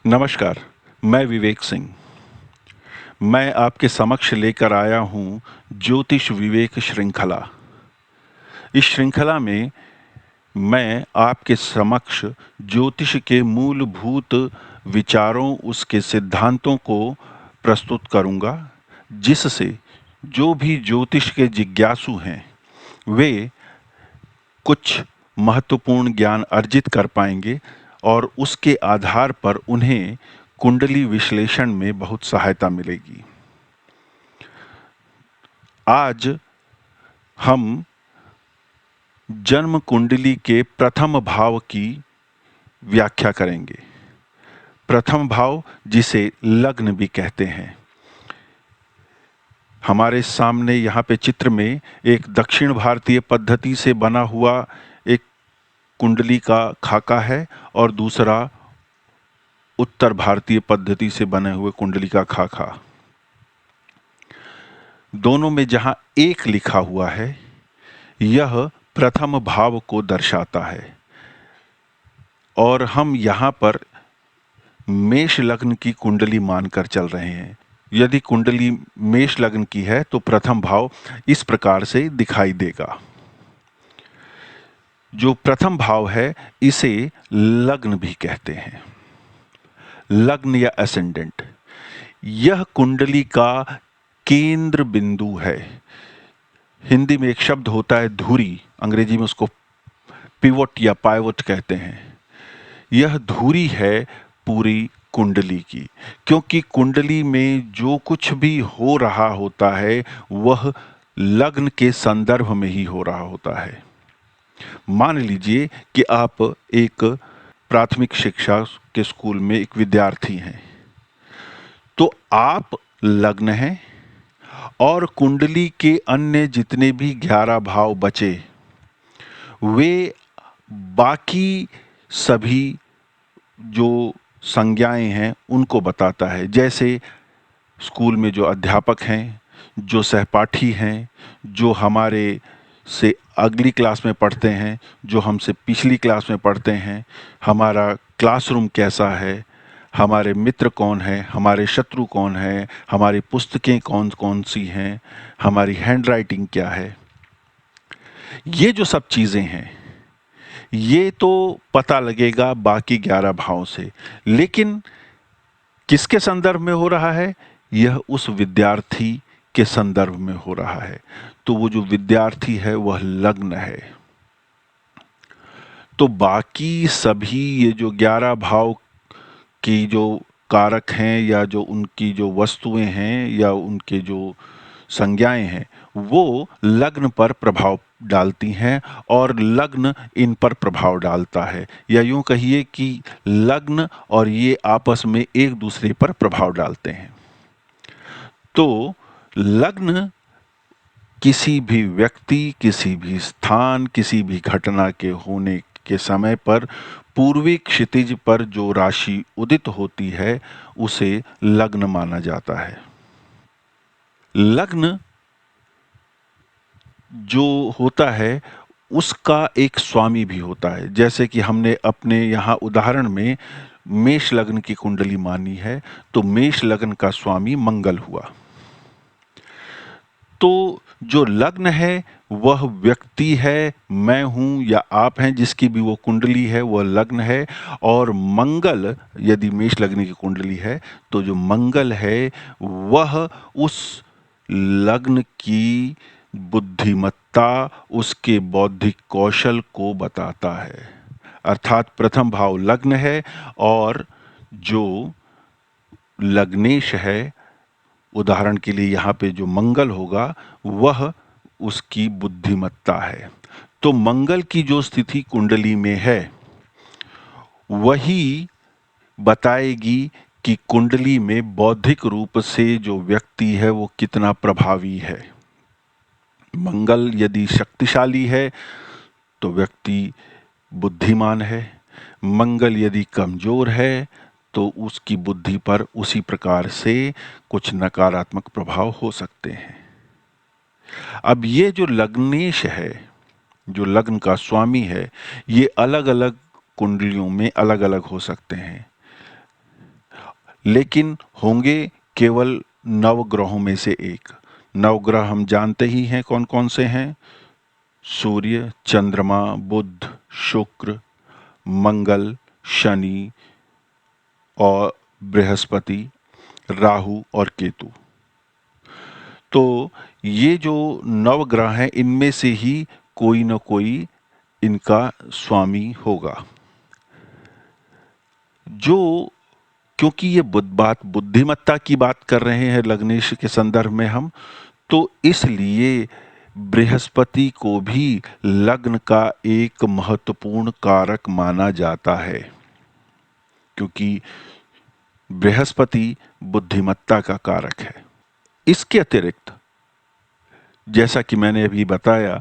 नमस्कार, मैं विवेक सिंह। मैं आपके समक्ष लेकर आया हूँ ज्योतिष विवेक श्रृंखला। इस श्रृंखला में मैं आपके समक्ष ज्योतिष के मूलभूत विचारों, उसके सिद्धांतों को प्रस्तुत करूँगा, जिससे जो भी ज्योतिष के जिज्ञासु हैं, वे कुछ महत्वपूर्ण ज्ञान अर्जित कर पाएंगे और उसके आधार पर उन्हें कुंडली विश्लेषण में बहुत सहायता मिलेगी। आज हम जन्म कुंडली के प्रथम भाव की व्याख्या करेंगे। प्रथम भाव, जिसे लग्न भी कहते हैं। हमारे सामने यहाँ पे चित्र में एक दक्षिण भारतीय पद्धति से बना हुआ एक कुंडली का खाका है और दूसरा उत्तर भारतीय पद्धति से बने हुए कुंडली का खाका। दोनों में जहां एक लिखा हुआ है, यह प्रथम भाव को दर्शाता है और हम यहां पर मेष लग्न की कुंडली मानकर चल रहे हैं। यदि कुंडली मेष लग्न की है तो प्रथम भाव इस प्रकार से दिखाई देगा। जो प्रथम भाव है, इसे लग्न भी कहते हैं, लग्न या एसेंडेंट। यह कुंडली का केंद्र बिंदु है। हिंदी में एक शब्द होता है धुरी, अंग्रेजी में उसको पिवोट या पाइवोट कहते हैं। यह धुरी है पूरी कुंडली की, क्योंकि कुंडली में जो कुछ भी हो रहा होता है वह लग्न के संदर्भ में ही हो रहा होता है। मान लीजिए कि आप एक प्राथमिक शिक्षा के स्कूल में एक विद्यार्थी हैं, तो आप लग्न हैं और कुंडली के अन्य जितने भी 11 भाव बचे, वे बाकी सभी जो संज्ञाएं हैं उनको बताता है। जैसे स्कूल में जो अध्यापक हैं, जो सहपाठी हैं, जो हमारे से अगली क्लास में पढ़ते हैं, जो हमसे पिछली क्लास में पढ़ते हैं, हमारा क्लासरूम कैसा है, हमारे मित्र कौन है, हमारे शत्रु कौन है, हमारी पुस्तकें कौन कौन सी हैं, हमारी हैंडराइटिंग क्या है, ये जो सब चीज़ें हैं, ये तो पता लगेगा बाकी 11 भावों से। लेकिन किसके संदर्भ में हो रहा है? यह उस विद्यार्थी के संदर्भ में हो रहा है। तो वो जो विद्यार्थी है वह लग्न है। तो बाकी सभी ये जो 11 भाव की जो कारक हैं या जो उनकी जो वस्तुएं हैं या उनके जो संज्ञाएं हैं, वो लग्न पर प्रभाव डालती हैं और लग्न इन पर प्रभाव डालता है, या यूं कहिए कि लग्न और ये आपस में एक दूसरे पर प्रभाव डालते हैं। तो लग्न किसी भी व्यक्ति, किसी भी स्थान, किसी भी घटना के होने के समय पर पूर्वी क्षितिज पर जो राशि उदित होती है उसे लग्न माना जाता है। लग्न जो होता है उसका एक स्वामी भी होता है। जैसे कि हमने अपने यहाँ उदाहरण में मेष लग्न की कुंडली मानी है, तो मेष लग्न का स्वामी मंगल हुआ। तो जो लग्न है वह व्यक्ति है, मैं हूं या आप हैं, जिसकी भी वो कुंडली है वह लग्न है। और मंगल, यदि मेष लग्न की कुंडली है तो जो मंगल है वह उस लग्न की बुद्धिमत्ता, उसके बौद्धिक कौशल को बताता है। अर्थात प्रथम भाव लग्न है और जो लग्नेश है, उदाहरण के लिए यहाँ पे जो मंगल होगा वह उसकी बुद्धिमत्ता है। तो मंगल की जो स्थिति कुंडली में है वही बताएगी कि कुंडली में बौद्धिक रूप से जो व्यक्ति है वो कितना प्रभावी है। मंगल यदि शक्तिशाली है तो व्यक्ति बुद्धिमान है, मंगल यदि कमजोर है तो उसकी बुद्धि पर उसी प्रकार से कुछ नकारात्मक प्रभाव हो सकते हैं। अब ये जो लग्नेश है, जो लग्न का स्वामी है, ये अलग अलग कुंडलियों में अलग अलग हो सकते हैं। लेकिन होंगे केवल नवग्रहों में से एक। नवग्रह हम जानते ही हैं कौन कौन से हैं। सूर्य, चंद्रमा, बुध, शुक्र, मंगल, शनि और बृहस्पति, राहु और केतु। तो ये जो नवग्रह हैं इनमें से ही कोई न कोई इनका स्वामी होगा। जो क्योंकि ये बात बुद्धिमत्ता की बात कर रहे हैं लग्नेश के संदर्भ में हम, तो इसलिए बृहस्पति को भी लग्न का एक महत्वपूर्ण कारक माना जाता है, क्योंकि बृहस्पति बुद्धिमत्ता का कारक है। इसके अतिरिक्त जैसा कि मैंने अभी बताया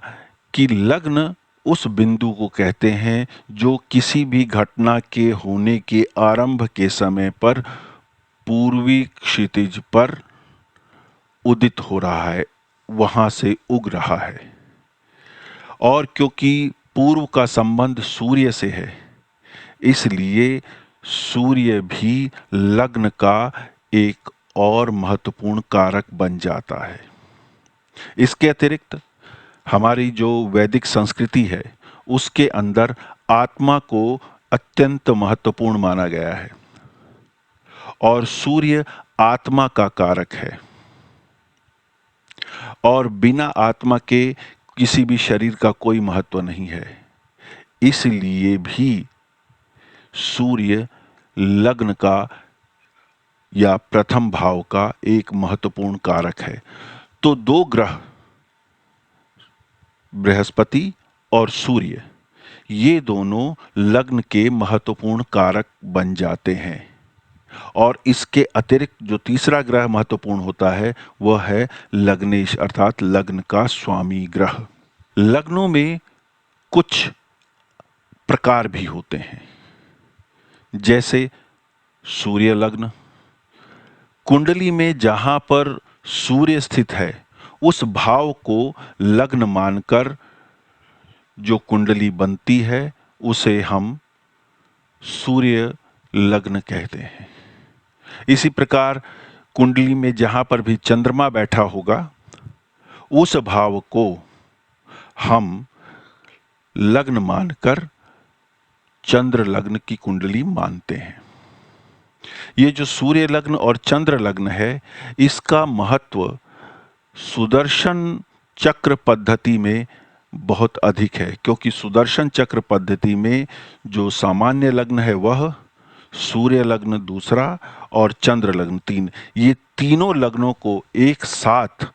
कि लग्न उस बिंदु को कहते हैं जो किसी भी घटना के होने के आरंभ के समय पर पूर्वी क्षितिज पर उदित हो रहा है, वहां से उग रहा है। और क्योंकि पूर्व का संबंध सूर्य से है, इसलिए सूर्य भी लग्न का एक और महत्वपूर्ण कारक बन जाता है। इसके अतिरिक्त हमारी जो वैदिक संस्कृति है उसके अंदर आत्मा को अत्यंत महत्वपूर्ण माना गया है और सूर्य आत्मा का कारक है, और बिना आत्मा के किसी भी शरीर का कोई महत्व नहीं है। इसलिए भी सूर्य लग्न का या प्रथम भाव का एक महत्वपूर्ण कारक है। तो दो ग्रह बृहस्पति और सूर्य, ये दोनों लग्न के महत्वपूर्ण कारक बन जाते हैं। और इसके अतिरिक्त जो तीसरा ग्रह महत्वपूर्ण होता है वह है लग्नेश, अर्थात लग्न का स्वामी ग्रह। लग्नों में कुछ प्रकार भी होते हैं, जैसे सूर्य लग्न। कुंडली में जहां पर सूर्य स्थित है उस भाव को लग्न मानकर जो कुंडली बनती है उसे हम सूर्य लग्न कहते हैं। इसी प्रकार कुंडली में जहां पर भी चंद्रमा बैठा होगा उस भाव को हम लग्न मानकर चंद्र लग्न की कुंडली मानते हैं। ये जो सूर्य लग्न और चंद्र लग्न है इसका महत्व सुदर्शन चक्र पद्धति में बहुत अधिक है, क्योंकि सुदर्शन चक्र पद्धति में जो सामान्य लग्न है वह, सूर्य लग्न दूसरा और चंद्र लग्न तीन, ये तीनों लग्नों को एक साथ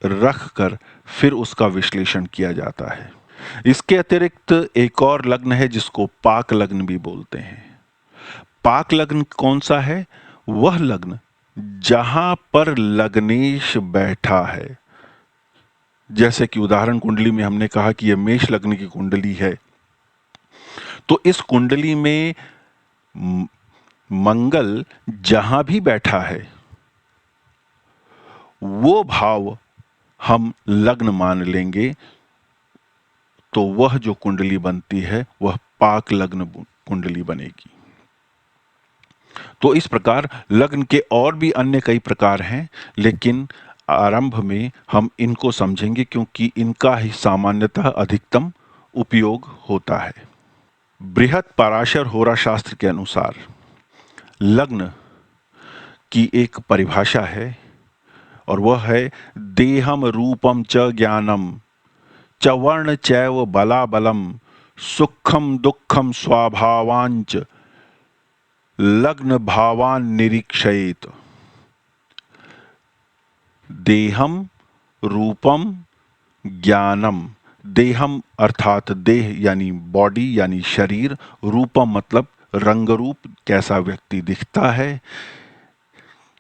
रखकर फिर उसका विश्लेषण किया जाता है। इसके अतिरिक्त एक और लग्न है जिसको पाक लग्न भी बोलते हैं। पाक लग्न कौन सा है? वह लग्न जहां पर लग्नेश बैठा है। जैसे कि उदाहरण कुंडली में हमने कहा कि यह मेष लग्न की कुंडली है, तो इस कुंडली में मंगल जहां भी बैठा है वो भाव हम लग्न मान लेंगे, तो वह जो कुंडली बनती है वह पाक लग्न कुंडली बनेगी। तो इस प्रकार लग्न के और भी अन्य कई प्रकार हैं, लेकिन आरंभ में हम इनको समझेंगे क्योंकि इनका ही सामान्यतः अधिकतम उपयोग होता है। बृहद पराशर होरा शास्त्र के अनुसार लग्न की एक परिभाषा है और वह है देहम रूपम च ज्ञानम च वर्ण चैव बलाबलम सुखम दुखम स्वाभावांच लग्न भावान निरीक्षयेत। देहम रूपम ज्ञानम, देहम अर्थात देह यानी बॉडी यानी शरीर, रूपम मतलब रंग रूप, कैसा व्यक्ति दिखता है,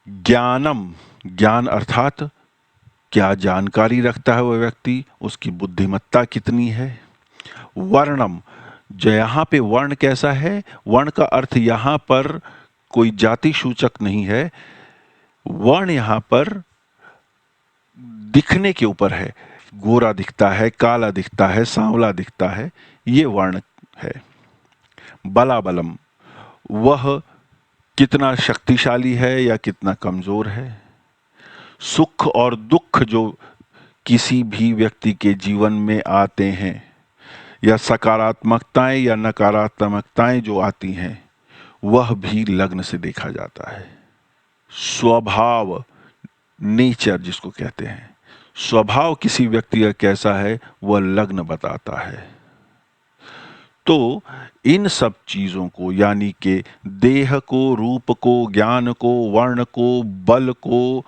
ज्ञानम, ज्ञान अर्थात क्या जानकारी रखता है वह व्यक्ति, उसकी बुद्धिमत्ता कितनी है, वर्णम, जो यहाँ पे वर्ण कैसा है, वर्ण का अर्थ यहाँ पर कोई जाति सूचक नहीं है, वर्ण यहाँ पर दिखने के ऊपर है, गोरा दिखता है, काला दिखता है, सांवला दिखता है, ये वर्ण है। बलाबलम, वह कितना शक्तिशाली है या कितना कमजोर है। सुख और दुख जो किसी भी व्यक्ति के जीवन में आते हैं, या सकारात्मकताएं या नकारात्मकताएं जो आती हैं, वह भी लग्न से देखा जाता है। स्वभाव, नेचर जिसको कहते हैं, स्वभाव किसी व्यक्ति का कैसा है वह लग्न बताता है। तो इन सब चीजों को, यानी कि देह को, रूप को, ज्ञान को, वर्ण को, बल को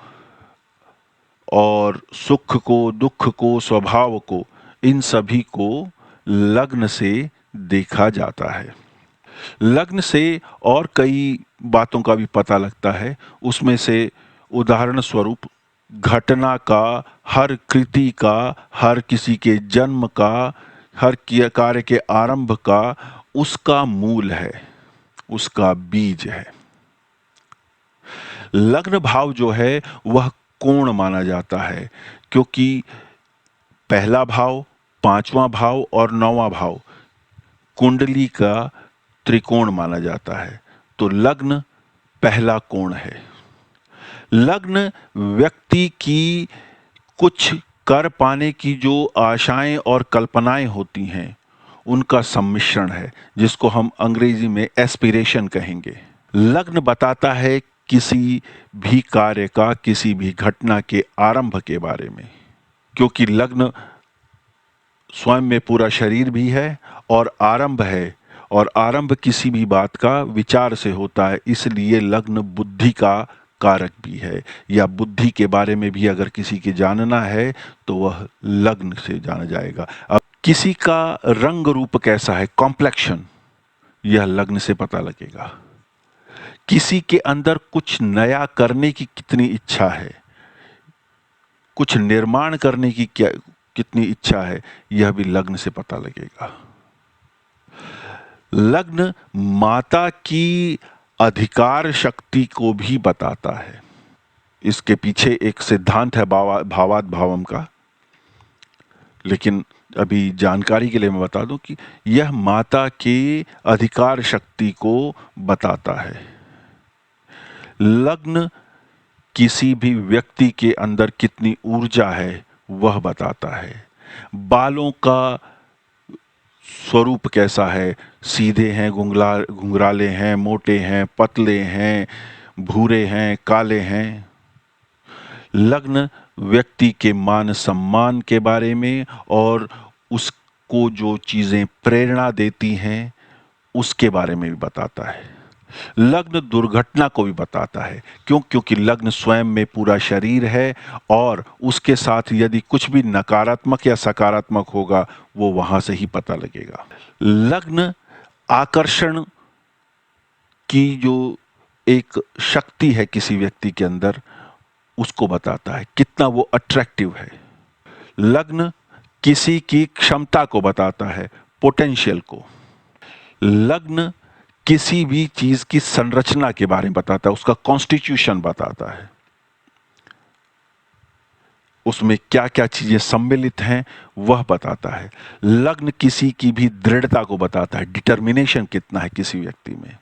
और सुख को, दुख को, स्वभाव को, इन सभी को लग्न से देखा जाता है। लग्न से और कई बातों का भी पता लगता है। उसमें से उदाहरण स्वरूप घटना का, हर कृति का, हर किसी के जन्म का, हर कार्य के आरंभ का उसका मूल है, उसका बीज है। लग्न भाव जो है वह कोण माना जाता है, क्योंकि पहला भाव, पांचवा भाव और नौवां भाव कुंडली का त्रिकोण माना जाता है। तो लग्न पहला कोण है। लग्न व्यक्ति की कुछ कर पाने की जो आशाएं और कल्पनाएं होती हैं, उनका सम्मिश्रण है, जिसको हम अंग्रेजी में एस्पिरेशन कहेंगे। लग्न बताता है किसी भी कार्य का, किसी भी घटना के आरंभ के बारे में, क्योंकि लग्न स्वयं में पूरा शरीर भी है और आरंभ है, और आरंभ किसी भी बात का विचार से होता है। इसलिए लग्न बुद्धि का कारक भी है, या बुद्धि के बारे में भी अगर किसी के जानना है तो वह लग्न से जाना जाएगा। अब किसी का रंग रूप कैसा है, कॉम्प्लेक्शन, यह लग्न से पता लगेगा। किसी के अंदर कुछ नया करने की कितनी इच्छा है, कुछ निर्माण करने की कितनी इच्छा है, यह भी लग्न से पता लगेगा। लग्न माता की अधिकार शक्ति को भी बताता है। इसके पीछे एक सिद्धांत है भावात भावम का, लेकिन अभी जानकारी के लिए मैं बता दूं कि यह माता की अधिकार शक्ति को बताता है। लग्न किसी भी व्यक्ति के अंदर कितनी ऊर्जा है वह बताता है। बालों का स्वरूप कैसा है, सीधे हैं, घुंघराले हैं, मोटे हैं, पतले हैं, भूरे हैं, काले हैं। लग्न व्यक्ति के मान सम्मान के बारे में और उसको जो चीजें प्रेरणा देती हैं उसके बारे में भी बताता है। लग्न दुर्घटना को भी बताता है। क्योंकि लग्न स्वयं में पूरा शरीर है, और उसके साथ यदि कुछ भी नकारात्मक या सकारात्मक होगा वो वहां से ही पता लगेगा। लग्न आकर्षण की जो एक शक्ति है किसी व्यक्ति के अंदर, उसको बताता है, कितना वो अट्रैक्टिव है। लग्न किसी की क्षमता को बताता है, पोटेंशियल को। लग्न किसी भी चीज की संरचना के बारे में बताता है, उसका कॉन्स्टिट्यूशन बताता है, उसमें क्या क्या चीजें सम्मिलित हैं वह बताता है। लग्न किसी की भी दृढ़ता को बताता है, डिटर्मिनेशन कितना है किसी व्यक्ति में।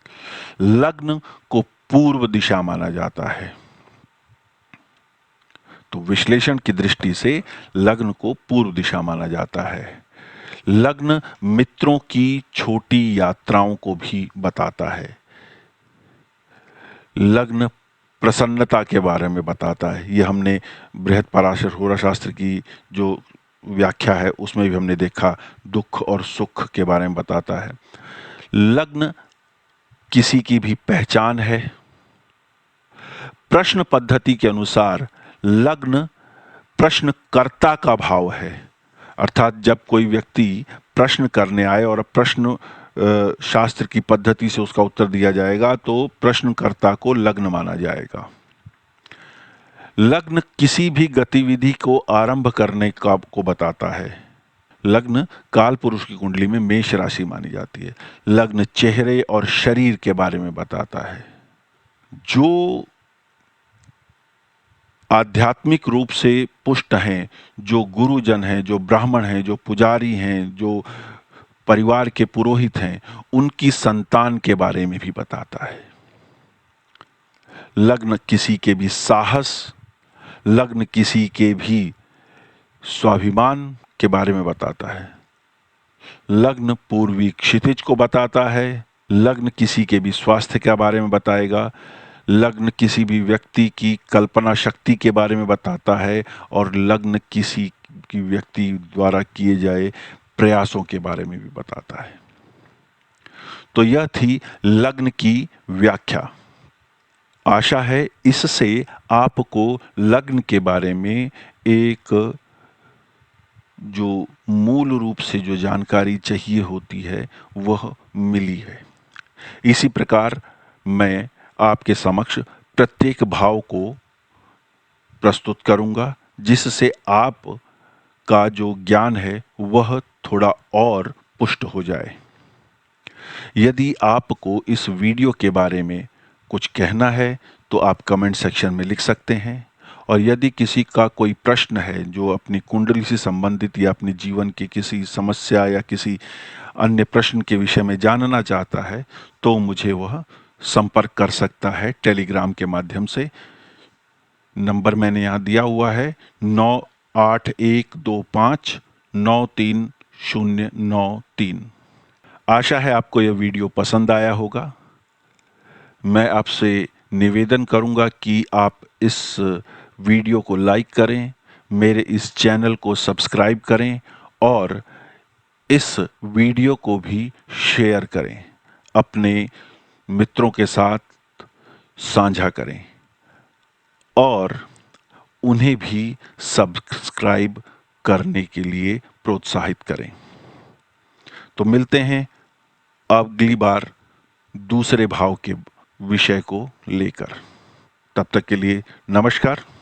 लग्न को पूर्व दिशा माना जाता है। तो विश्लेषण की दृष्टि से लग्न को पूर्व दिशा माना जाता है। लग्न मित्रों की छोटी यात्राओं को भी बताता है। लग्न प्रसन्नता के बारे में बताता है। ये हमने बृहद पराशर होरा शास्त्र की जो व्याख्या है उसमें भी हमने देखा, दुख और सुख के बारे में बताता है। लग्न किसी की भी पहचान है। प्रश्न पद्धति के अनुसार लग्न प्रश्नकर्ता का भाव है, अर्थात जब कोई व्यक्ति प्रश्न करने आए और प्रश्न शास्त्र की पद्धति से उसका उत्तर दिया जाएगा तो प्रश्नकर्ता को लग्न माना जाएगा। लग्न किसी भी गतिविधि को आरंभ करने का को बताता है। लग्न काल पुरुष की कुंडली में मेष राशि मानी जाती है। लग्न चेहरे और शरीर के बारे में बताता है। जो आध्यात्मिक रूप से पुष्ट हैं, जो गुरुजन हैं, जो ब्राह्मण हैं, जो पुजारी हैं, जो परिवार के पुरोहित हैं, उनकी संतान के बारे में भी बताता है। लग्न किसी के भी साहस, लग्न किसी के भी स्वाभिमान के बारे में बताता है। लग्न पूर्वी क्षितिज को बताता है। लग्न किसी के भी स्वास्थ्य के बारे में बताएगा। लग्न किसी भी व्यक्ति की कल्पना शक्ति के बारे में बताता है और लग्न किसी की व्यक्ति द्वारा किए जाए प्रयासों के बारे में भी बताता है। तो यह थी लग्न की व्याख्या। आशा है इससे आपको लग्न के बारे में एक जो मूल रूप से जो जानकारी चाहिए होती है वह मिली है। इसी प्रकार मैं आपके समक्ष प्रत्येक भाव को प्रस्तुत करूंगा, जिससे आप का जो ज्ञान है वह थोड़ा और पुष्ट हो जाए। यदि आपको इस वीडियो के बारे में कुछ कहना है तो आप कमेंट सेक्शन में लिख सकते हैं, और यदि किसी का कोई प्रश्न है जो अपनी कुंडली से संबंधित या अपने जीवन की किसी समस्या या किसी अन्य प्रश्न के विषय में जानना चाहता है तो मुझे वह संपर्क कर सकता है टेलीग्राम के माध्यम से। नंबर मैंने यहाँ दिया हुआ है 9812593093। आशा है आपको यह वीडियो पसंद आया होगा। मैं आपसे निवेदन करूंगा कि आप इस वीडियो को लाइक करें, मेरे इस चैनल को सब्सक्राइब करें और इस वीडियो को भी शेयर करें, अपने मित्रों के साथ साझा करें और उन्हें भी सब्सक्राइब करने के लिए प्रोत्साहित करें। तो मिलते हैं अगली बार दूसरे भाव के विषय को लेकर। तब तक के लिए नमस्कार।